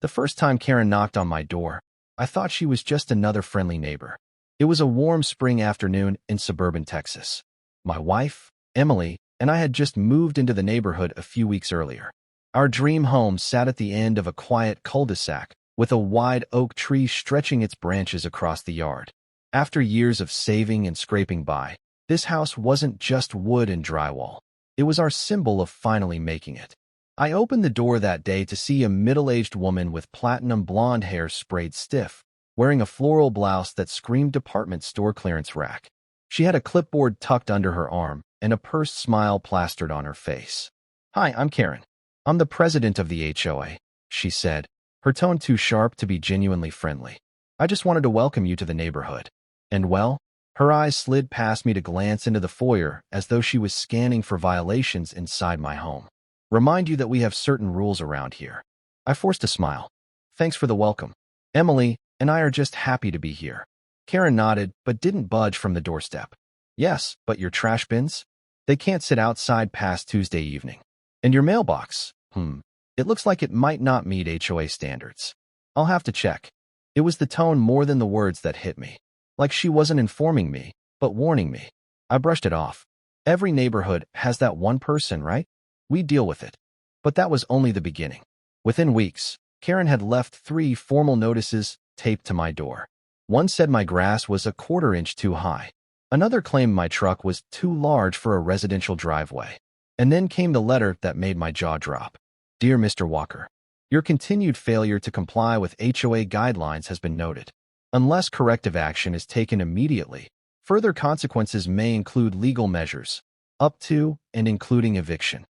The first time Karen knocked on my door, I thought she was just another friendly neighbor. It was a warm spring afternoon in suburban Texas. My wife, Emily, and I had just moved into the neighborhood a few weeks earlier. Our dream home sat at the end of a quiet cul-de-sac with a wide oak tree stretching its branches across the yard. After years of saving and scraping by, this house wasn't just wood and drywall. It was our symbol of finally making it. I opened the door that day to see a middle-aged woman with platinum blonde hair sprayed stiff, wearing a floral blouse that screamed department store clearance rack. She had a clipboard tucked under her arm and a pursed smile plastered on her face. "Hi, I'm Karen. I'm the president of the HOA," she said, her tone too sharp to be genuinely friendly. "I just wanted to welcome you to the neighborhood." And well, her eyes slid past me to glance into the foyer as though she was scanning for violations inside my home. "Remind you that we have certain rules around here." I forced a smile. "Thanks for the welcome. Emily and I are just happy to be here." Karen nodded, but didn't budge from the doorstep. "Yes, but your trash bins? They can't sit outside past Tuesday evening. And your mailbox? It looks like it might not meet HOA standards. I'll have to check." It was the tone more than the words that hit me. Like she wasn't informing me, but warning me. I brushed it off. Every neighborhood has that one person, right? We deal with it. But that was only the beginning. Within weeks, Karen had left 3 formal notices taped to my door. One said my grass was a 1/4 inch too high. Another claimed my truck was too large for a residential driveway. And then came the letter that made my jaw drop. "Dear Mr. Walker, your continued failure to comply with HOA guidelines has been noted. Unless corrective action is taken immediately, further consequences may include legal measures, up to and including eviction."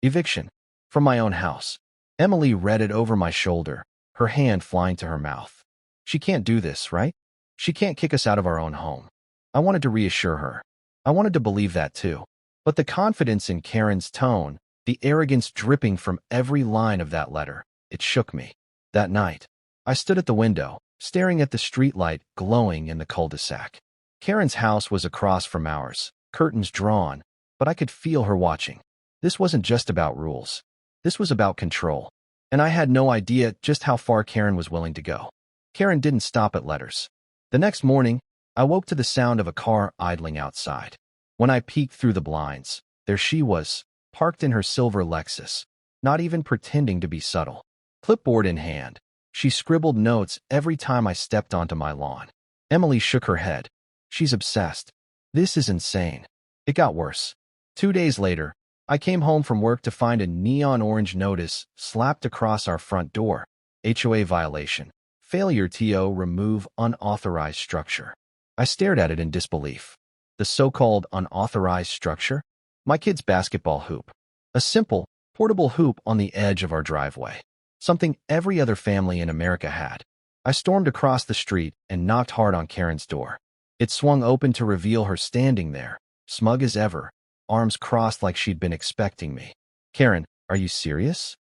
Eviction. From my own house. Emily read it over my shoulder, her hand flying to her mouth. "She can't do this, right? She can't kick us out of our own home." I wanted to reassure her. I wanted to believe that too. But the confidence in Karen's tone, the arrogance dripping from every line of that letter, it shook me. That night, I stood at the window, staring at the streetlight glowing in the cul-de-sac. Karen's house was across from ours, curtains drawn, but I could feel her watching. This wasn't just about rules. This was about control. And I had no idea just how far Karen was willing to go. Karen didn't stop at letters. The next morning, I woke to the sound of a car idling outside. When I peeked through the blinds, there she was, parked in her silver Lexus, not even pretending to be subtle. Clipboard in hand, she scribbled notes every time I stepped onto my lawn. Emily shook her head. "She's obsessed. This is insane." It got worse. 2 days later, I came home from work to find a neon orange notice slapped across our front door. HOA violation. Failure to remove unauthorized structure. I stared at it in disbelief. The so-called unauthorized structure? My kid's basketball hoop. A simple, portable hoop on the edge of our driveway. Something every other family in America had. I stormed across the street and knocked hard on Karen's door. It swung open to reveal her standing there, smug as ever, arms crossed like she'd been expecting me. "Karen, are you serious?"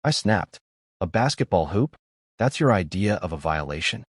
I snapped. "A basketball hoop? That's your idea of a violation?"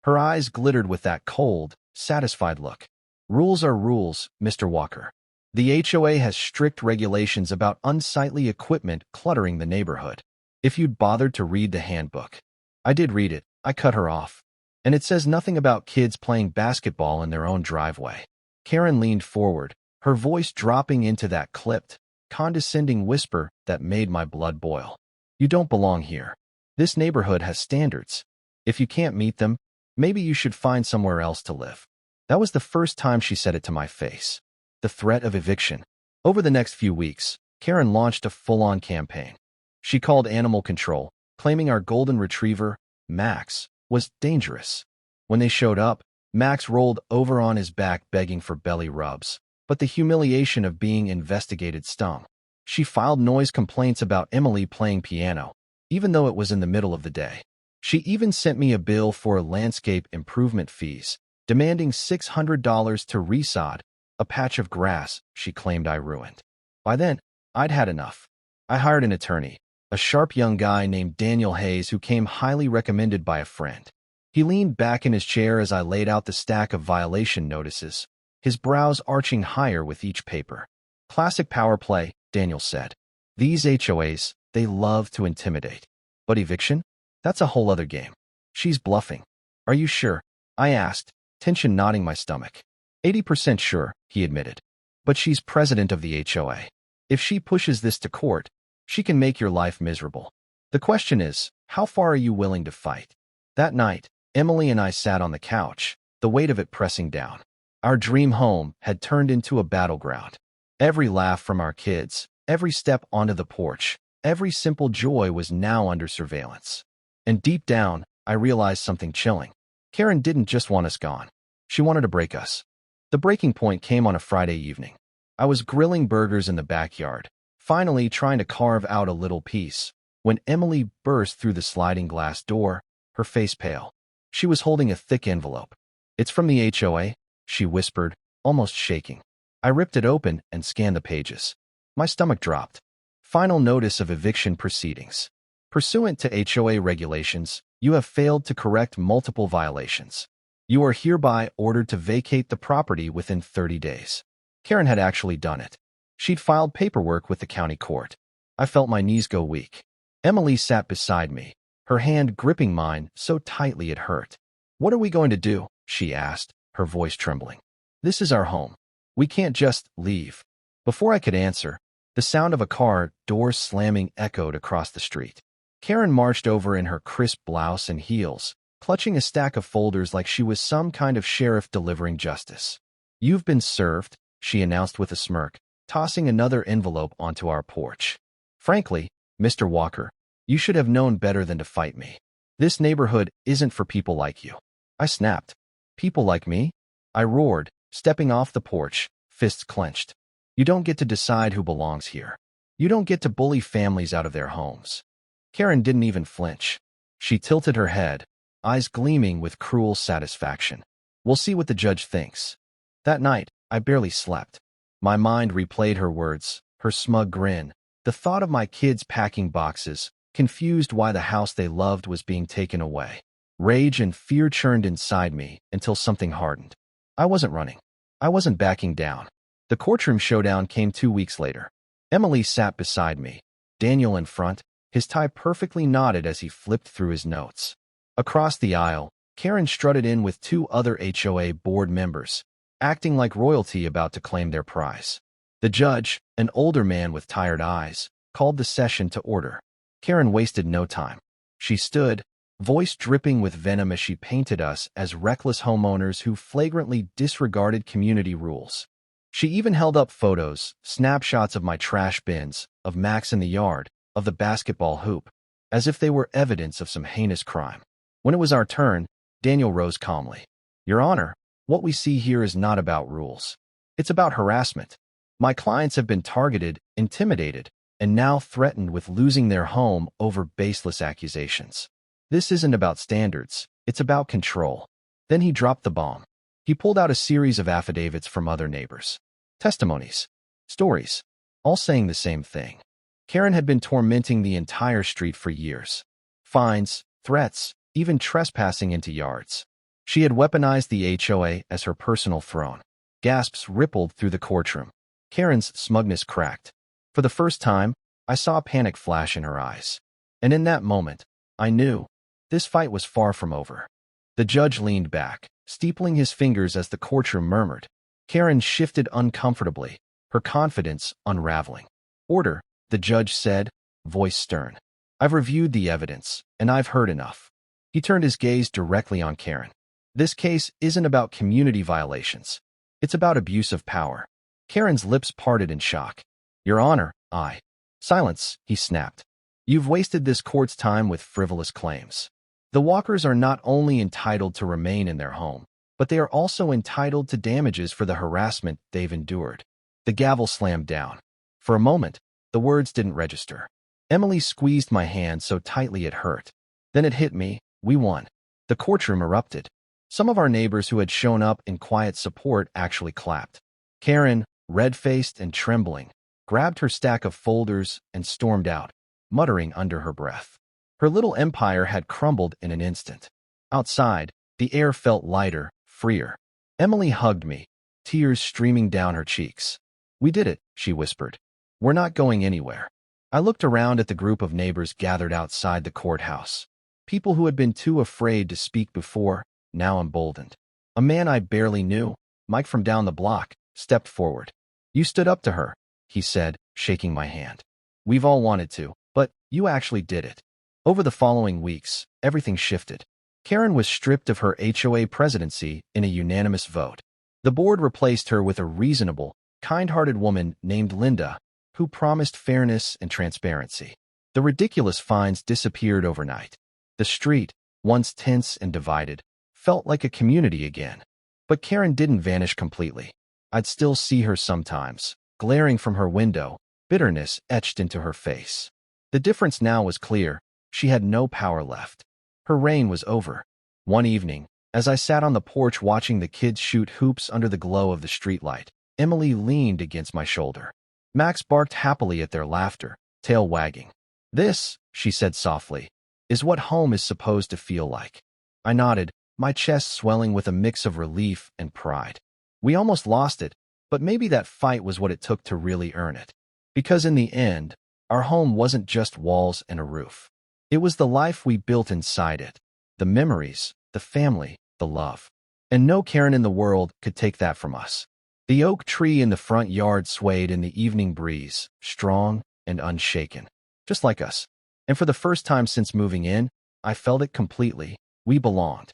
Her eyes glittered with that cold, satisfied look. "Rules are rules, Mr. Walker. The HOA has strict regulations about unsightly equipment cluttering the neighborhood. If you'd bothered to read the handbook." I did read it. I cut her off. "And it says nothing about kids playing basketball in their own driveway." Karen leaned forward, her voice dropping into that clipped, condescending whisper that made my blood boil. "You don't belong here. This neighborhood has standards. If you can't meet them, maybe you should find somewhere else to live." That was the first time she said it to my face. The threat of eviction. Over the next few weeks, Karen launched a full-on campaign. She called animal control, claiming our golden retriever, Max, was dangerous. When they showed up, Max rolled over on his back begging for belly rubs. But the humiliation of being investigated stung. She filed noise complaints about Emily playing piano, even though it was in the middle of the day. She even sent me a bill for landscape improvement fees, demanding $600 to resod a patch of grass she claimed I ruined. By then, I'd had enough. I hired an attorney, a sharp young guy named Daniel Hayes who came highly recommended by a friend. He leaned back in his chair as I laid out the stack of violation notices, his brows arching higher with each paper. "Classic power play," Daniel said. "These HOAs, they love to intimidate. But eviction? That's a whole other game. She's bluffing. Are you sure? I asked, tension knotting my stomach. 80% sure, he admitted. But she's president of the HOA. If she pushes this to court, she can make your life miserable. The question is, how far are you willing to fight? That night, Emily and I sat on the couch, the weight of it pressing down. Our dream home had turned into a battleground. Every laugh from our kids, every step onto the porch, every simple joy was now under surveillance. And deep down, I realized something chilling. Karen didn't just want us gone. She wanted to break us. The breaking point came on a Friday evening. I was grilling burgers in the backyard, finally trying to carve out a little piece, when Emily burst through the sliding glass door, her face pale. She was holding a thick envelope. "It's from the HOA," she whispered, almost shaking. I ripped it open and scanned the pages. My stomach dropped. Final notice of eviction proceedings. Pursuant to HOA regulations, you have failed to correct multiple violations. You are hereby ordered to vacate the property within 30 days. Karen had actually done it. She'd filed paperwork with the county court. I felt my knees go weak. Emily sat beside me, her hand gripping mine so tightly it hurt. "What are we going to do?" she asked, her voice trembling. "This is our home. We can't just leave." Before I could answer, the sound of a car door slamming echoed across the street. Karen marched over in her crisp blouse and heels, clutching a stack of folders like she was some kind of sheriff delivering justice. "You've been served," she announced with a smirk, tossing another envelope onto our porch. "Frankly, Mr. Walker, you should have known better than to fight me. This neighborhood isn't for people like you." I snapped. "People like me?" I roared, stepping off the porch, fists clenched. "You don't get to decide who belongs here. You don't get to bully families out of their homes." Karen didn't even flinch. She tilted her head, eyes gleaming with cruel satisfaction. "We'll see what the judge thinks." That night, I barely slept. My mind replayed her words, her smug grin, the thought of my kids packing boxes, confused why the house they loved was being taken away. Rage and fear churned inside me until something hardened. I wasn't running. I wasn't backing down. The courtroom showdown came 2 weeks later. Emily sat beside me, Daniel in front, his tie perfectly knotted as he flipped through his notes. Across the aisle, Karen strutted in with 2 other HOA board members, acting like royalty about to claim their prize. The judge, an older man with tired eyes, called the session to order. Karen wasted no time. She stood, voice dripping with venom as she painted us as reckless homeowners who flagrantly disregarded community rules. She even held up photos, snapshots of my trash bins, of Max in the yard, of the basketball hoop, as if they were evidence of some heinous crime. When it was our turn, Daniel rose calmly. "Your Honor, what we see here is not about rules. It's about harassment. My clients have been targeted, intimidated, and now threatened with losing their home over baseless accusations. This isn't about standards, it's about control." Then he dropped the bomb. He pulled out a series of affidavits from other neighbors. Testimonies. Stories. All saying the same thing. Karen had been tormenting the entire street for years. Fines, threats, even trespassing into yards. She had weaponized the HOA as her personal throne. Gasps rippled through the courtroom. Karen's smugness cracked. For the first time, I saw a panic flash in her eyes. And in that moment, I knew this fight was far from over. The judge leaned back, steepling his fingers as the courtroom murmured. Karen shifted uncomfortably, her confidence unraveling. "Order," the judge said, voice stern. "I've reviewed the evidence, and I've heard enough." He turned his gaze directly on Karen. "This case isn't about community violations. It's about abuse of power." Karen's lips parted in shock. "Your Honor, I—" "Silence," he snapped. "You've wasted this court's time with frivolous claims. The Walkers are not only entitled to remain in their home, but they are also entitled to damages for the harassment they've endured." The gavel slammed down. For a moment, the words didn't register. Emily squeezed my hand so tightly it hurt. Then it hit me. We won. The courtroom erupted. Some of our neighbors who had shown up in quiet support actually clapped. Karen, red-faced and trembling, grabbed her stack of folders and stormed out, muttering under her breath. Her little empire had crumbled in an instant. Outside, the air felt lighter, freer. Emily hugged me, tears streaming down her cheeks. "We did it," she whispered. "We're not going anywhere." I looked around at the group of neighbors gathered outside the courthouse. People who had been too afraid to speak before, now emboldened. A man I barely knew, Mike from down the block, stepped forward. "You stood up to her," he said, shaking my hand. "We've all wanted to, but you actually did it." Over the following weeks, everything shifted. Karen was stripped of her HOA presidency in a unanimous vote. The board replaced her with a reasonable, kind-hearted woman named Linda, who promised fairness and transparency. The ridiculous fines disappeared overnight. The street, once tense and divided, felt like a community again. But Karen didn't vanish completely. I'd still see her sometimes, glaring from her window, bitterness etched into her face. The difference now was clear. She had no power left. Her reign was over. One evening, as I sat on the porch watching the kids shoot hoops under the glow of the streetlight, Emily leaned against my shoulder. Max barked happily at their laughter, tail wagging. "This," she said softly, "is what home is supposed to feel like." I nodded, my chest swelling with a mix of relief and pride. We almost lost it, but maybe that fight was what it took to really earn it. Because in the end, our home wasn't just walls and a roof. It was the life we built inside it, the memories, the family, the love. And no Karen in the world could take that from us. The oak tree in the front yard swayed in the evening breeze, strong and unshaken, just like us. And for the first time since moving in, I felt it completely. We belonged.